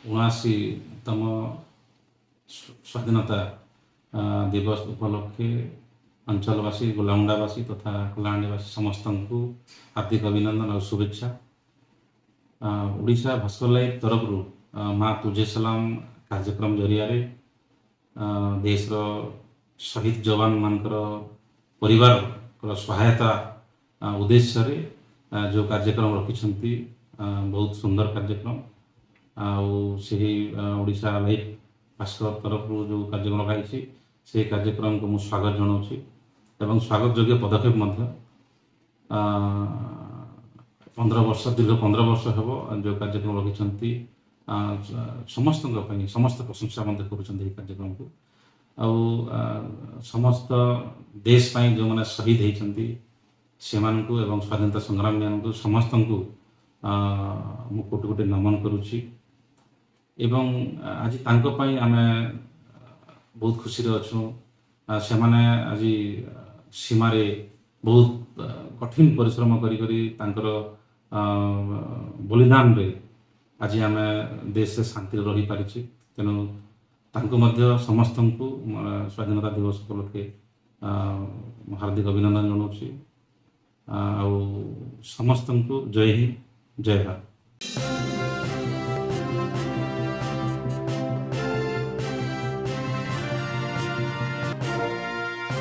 79तम स्वाधीनता दिवस उपलक्षे अंचलवासी गोलामुंडावासी तथा कलाहांडीवासी समस्त को हार्दिक अभिनंदन और शुभेच्छा। ओडिशा भास्कर लाइव तरफ माँ तुझे सलाम कार्यक्रम जरिया देश शहीद जवान मानकर परिवार सहायता उद्देश्य जो कार्यक्रम रखिंट बहुत सुंदर कार्यक्रम ओडिशा लाइव भास्कर तरफ जो कार्यक्रम रखाई से कार्यक्रम को मुझे स्वागत जनाऊँगी एवं स्वागत योग्य पदक्षेप 15 वर्ष दीर्घ 15 वर्ष हम जो कार्यक्रम रखिंट समस्त समस्त प्रशंसा कर कार्यक्रम को समस्त देश जो मैंने शहीद होती से एवं स्वाधीनता संग्रामी समस्त को मु कोटि कोटि नमन करुच्ची एवं आज तांकों आम बहुत खुशी अच्छू से माने आज सीमारे बहुत कठिन परिश्रम कर बलिदान रे आज आम देश से शांति रही पारिछि। तेणु तांको मध्य समस्त को स्वाधीनता दिवस उपलक्षे हार्दिक अभिनंदन जनाऊँगी। समस्त को जय हिंद जय भारत।